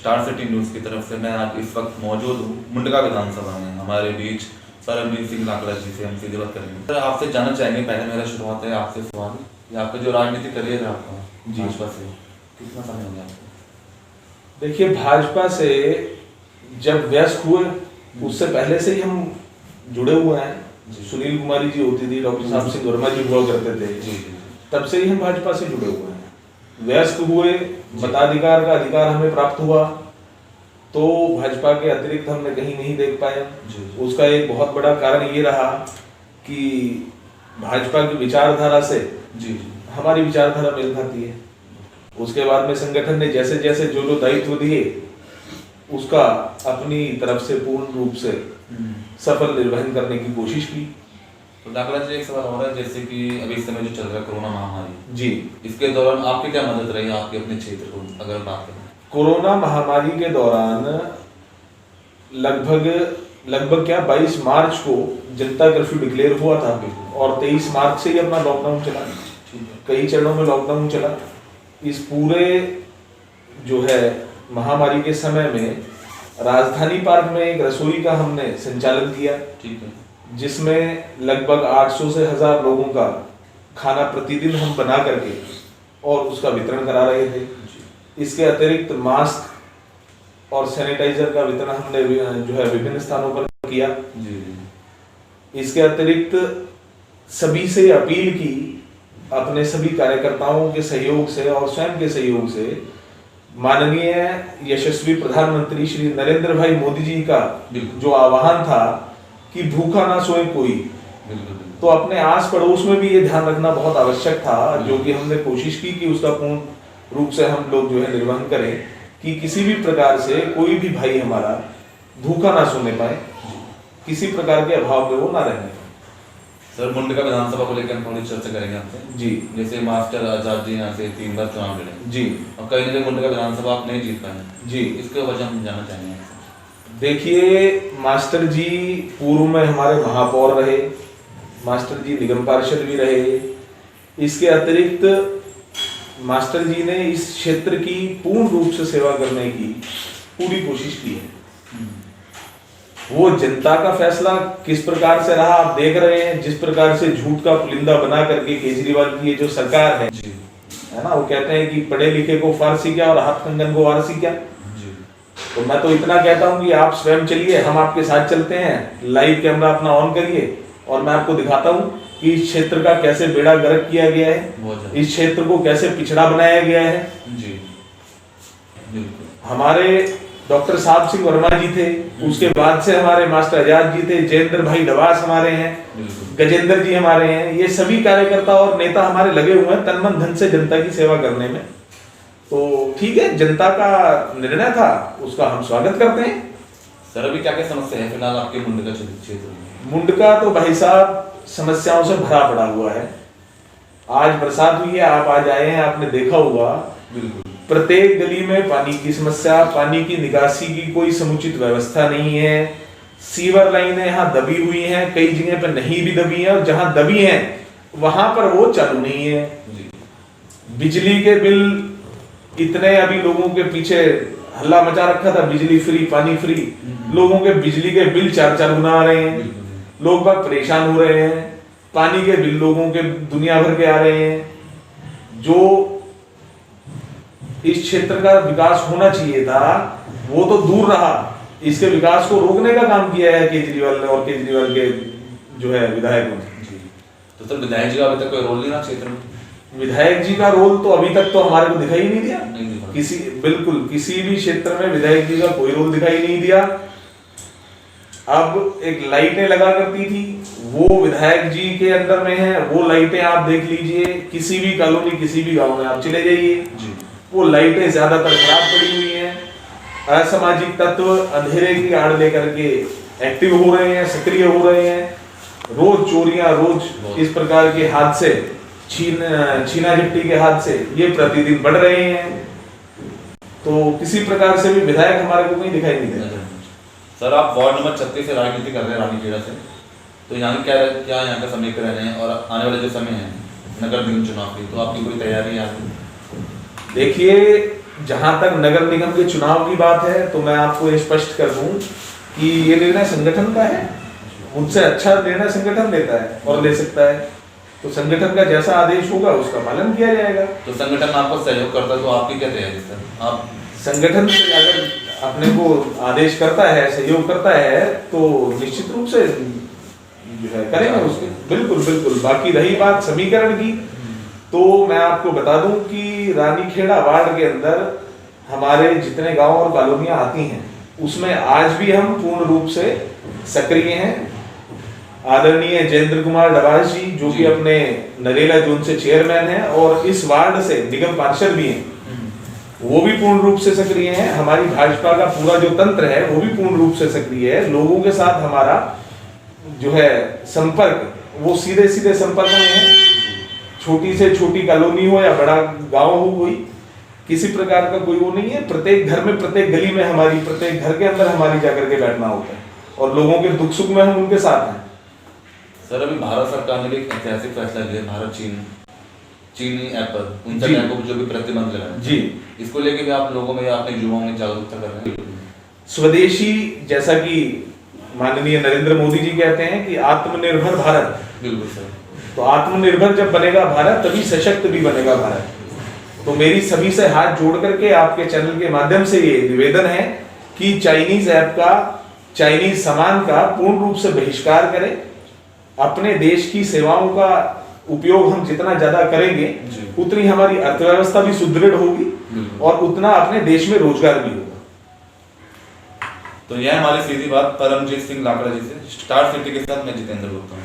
Star city news की तरफ से मैं आप इस वक्त मौजूद हूँ मुंडका विधानसभा में। हमारे बीच सरमजीत सिंह लाकड़ा जी से हम सीधे बात करेंगे। सर आपसे जानना चाहेंगे, पहले मेरा शुरुआत है आपसे सवाल कि आपका जो राजनीतिक करियर है आपका भाजपा से कितना समय हो गया आपको? देखिए, भाजपा से जब व्यस्त हुए उससे पहले से ही हम जुड़े हुए हैं। सुनील कुमारी जी होती थी, डॉक्टर साहब सिंह वर्मा जी हुआ करते थे, तब से ही हम भाजपा से जुड़े हुए हैं। व्यस्त हुए, मताधिकार का अधिकार हमें प्राप्त हुआ तो भाजपा के अतिरिक्त हमने कहीं नहीं देख पाया। उसका एक बहुत बड़ा कारण ये रहा कि भाजपा की विचारधारा से हमारी विचारधारा मेल खाती है। उसके बाद में संगठन ने जैसे जैसे जो दायित्व दिए उसका अपनी तरफ से पूर्ण रूप से सफल निर्वहन करने की कोशिश की। तो लाकड़ा जी एक सवाल और है, जैसे कि अभी इस समय जो चल रहा है कोरोना महामारी जी, इसके दौरान आपकी क्या मदद रही आपके अपने क्षेत्र को अगर बात करें? कोरोना महामारी के दौरान लगभग क्या 22 मार्च को जनता कर्फ्यू डिक्लेयर हुआ था और 23 मार्च से ही अपना लॉकडाउन चला। कई चरणों में लॉकडाउन चला। इस पूरे जो है महामारी के समय में राजधानी पार्क में एक रसोई का हमने संचालन किया, ठीक है, जिसमें लगभग 800 से 1000 लोगों का खाना प्रतिदिन हम बना करके और उसका वितरण करा रहे थे। इसके अतिरिक्त मास्क और सैनिटाइजर का वितरण हमने जो है विभिन्न स्थानों पर किया। इसके अतिरिक्त सभी से अपील की, अपने सभी कार्यकर्ताओं के सहयोग से और स्वयं के सहयोग से माननीय यशस्वी प्रधानमंत्री श्री नरेंद्र भाई मोदी जी का जो आह्वान था कि भूखा ना सोए कोई, तो अपने आस पड़ोस में भी ये ध्यान रखना बहुत आवश्यक था, जो कि हमने कोशिश की कि उसका पूर्ण रूप से हम लोग जो है निर्वहन करें कि किसी भी प्रकार से कोई भी भाई हमारा भूखा ना सोने पाए, किसी प्रकार के अभाव में वो ना रहने पाए। सर मुंडका विधानसभा को लेकर हम थोड़ी चर्चा करेंगे आपसे। जी, जैसे मास्टर आजाद जी यहाँ से 3 बार चुनाव लड़े जी, और कहीं ना कहीं मुंडका विधानसभा आप नहीं जीत पाए जी, इसके वजह हम जानना चाहेंगे। देखिए, मास्टर जी पूर्व में हमारे महापौर रहे, मास्टर जी निगम पार्षद भी रहे। इसके अतिरिक्त मास्टर जी ने इस क्षेत्र की पूर्ण रूप से सेवा करने की पूरी कोशिश की है। वो जनता का फैसला किस प्रकार से रहा आप देख रहे हैं, जिस प्रकार से झूठ का पुलिंदा बना करके केजरीवाल की ये जो सरकार है ना, वो कहते हैं कि पढ़े लिखे को फारसी क्या और हाथ कंगन को वारसी क्या। तो मैं तो इतना कहता हूं कि आप स्वयं चलिए, हम आपके साथ चलते हैं, लाइव कैमरा अपना ऑन करिए और मैं आपको दिखाता हूं कि इस क्षेत्र का कैसे बेड़ा गर्क किया गया है, इस क्षेत्र को कैसे पिछड़ा बनाया गया है। जी, हमारे डॉक्टर साहब सिंह वर्मा जी थे, उसके बाद से हमारे मास्टर आजाद जी थे, जयेंद्र भाई डवास हमारे हैं, गजेंद्र जी हमारे हैं। ये सभी कार्यकर्ता और नेता हमारे लगे हुए हैं तन मन धन से जनता की सेवा करने में। तो ठीक है, जनता का निर्णय था, उसका हम स्वागत करते हैं। सर अभी क्या क्या समस्या है फिलहाल आपके मुंडका क्षेत्र में? मुंडका तो भाई साहब समस्याओं से भरा पड़ा हुआ है। आज बरसात हुई है, आप आज आए हैं, आपने देखा होगा प्रत्येक गली में पानी की समस्या, पानी की निकासी की कोई समुचित व्यवस्था नहीं है। सीवर लाइनें यहाँ दबी हुई हैं, कई जगह पर नहीं भी दबी हैं और जहां दबी हैं वहां पर वो चालू नहीं है। बिजली के बिल इतने, अभी लोगों के पीछे हल्ला मचा रखा था, बिजली फ्री पानी फ्री, लोगों के बिजली के बिल 4-4 गुना आ रहे हैं, लोग बाग परेशान हो रहे हैं। पानी के बिल लोगों के दुनिया भर के आ रहे हैं। जो इस क्षेत्र का विकास होना चाहिए था वो तो दूर रहा, इसके विकास को रोकने का काम किया है केजरीवाल ने और केजरीवाल के जो है विधायकों ने। तो सर विधायक जी का अभी तक कोई रोल नहीं रहा क्षेत्र में? विधायक जी का रोल तो अभी तक तो हमारे को दिखाई नहीं दिया। बिल्कुल किसी भी क्षेत्र में विधायक जी का कोई रोल दिखाई नहीं दिया। अब एक लाइटें लगा करती थी, वो विधायक जी के अंदर में है, वो लाइटें आप देख लीजिए, किसी भी कॉलोनी किसी भी गांव में आप चले जाइए, वो लाइटें ज्यादातर खराब पड़ी हुई हैं। असामाजिक तत्व अंधेरे की आड़ लेकर के एक्टिव हो रहे हैं, सक्रिय हो रहे हैं। रोज चोरियां, रोज इस प्रकार के हादसे, छीना झपटी के हादसे ये प्रतिदिन बढ़ रहे हैं। तो किसी प्रकार से भी विधायक हमारे को कहीं दिखाई नहीं देता। सर आप वार्ड नंबर 36 से राजनीति कर रहे हैं, रानीखेड़ा से, तो यहाँ क्या यहाँ का समीकरण है और आने वाले जो समय है नगर निगम चुनाव की, तो आपकी कोई तैयारी है? देखिए, जहां तक नगर निगम के चुनाव की बात है तो मैं आपको ये स्पष्ट कर दूं कि ये निर्णय संगठन का है। मुझसे अच्छा निर्णय संगठन लेता है और ले सकता है, तो संगठन का जैसा आदेश होगा उसका पालन किया जाएगा। तो संगठन आपको सहयोग करता है तो आपकी क्या तैयारी सर? आप संगठन से अगर अपने को आदेश करता है, सहयोग करता है, तो निश्चित रूप से जो है करेंगे उसके, बिल्कुल बिल्कुल। बाकी रही बात समीकरण की, तो मैं आपको बता दूं कि रानीखेड़ा वार्ड के अंदर हमारे जितने गांव और कॉलोनियां आती हैं उसमें आज भी हम पूर्ण रूप से सक्रिय हैं। आदरणीय जयेंद्र कुमार डबास जी जो कि अपने नरेला जोन से चेयरमैन हैं और इस वार्ड से निगम पार्षद भी हैं, वो भी पूर्ण रूप से सक्रिय हैं। हमारी भाजपा का पूरा जो तंत्र है वो भी पूर्ण रूप से सक्रिय है। लोगों के साथ हमारा जो है संपर्क वो सीधे सीधे संपर्क में है। छोटी से छोटी कॉलोनी हो या बड़ा गांव हो, कोई किसी प्रकार का कोई वो नहीं है। प्रत्येक घर में, प्रत्येक गली में हमारी, प्रत्येक घर के अंदर हमारी जाकर के बैठना होता है और लोगों के दुख सुख में हम उनके साथ हैं। सर अभी भारत सरकार ने भी एक ऐतिहासिक फैसला लिया, भारत चीनी एप्पल उन सब ऐपों को जो भी प्रतिबंध लगाए जी, इसको लेके भी आप लोगों में, अपने युवाओं में जागरूकता कर रहे हैं। स्वदेशी, जैसा कि माननीय नरेंद्र मोदी जी कहते हैं कि आत्मनिर्भर भारत, बिल्कुल सर। तो आत्मनिर्भर जब बनेगा भारत तभी सशक्त भी बनेगा भारत। तो मेरी सभी से हाथ जोड़ करके आपके चैनल के माध्यम से ये निवेदन है कि चाइनीज ऐप का, चाइनीज सामान का पूर्ण रूप से बहिष्कार करें। अपने देश की सेवाओं का उपयोग हम जितना ज्यादा करेंगे उतनी हमारी अर्थव्यवस्था भी सुदृढ़ होगी और उतना अपने देश में रोजगार भी होगा। तो यह हमारी सीधी बात परमजीत सिंह लाकड़ा जी से, स्टार सिटी के साथ मैं जितेंद्र गुप्ता हूँ।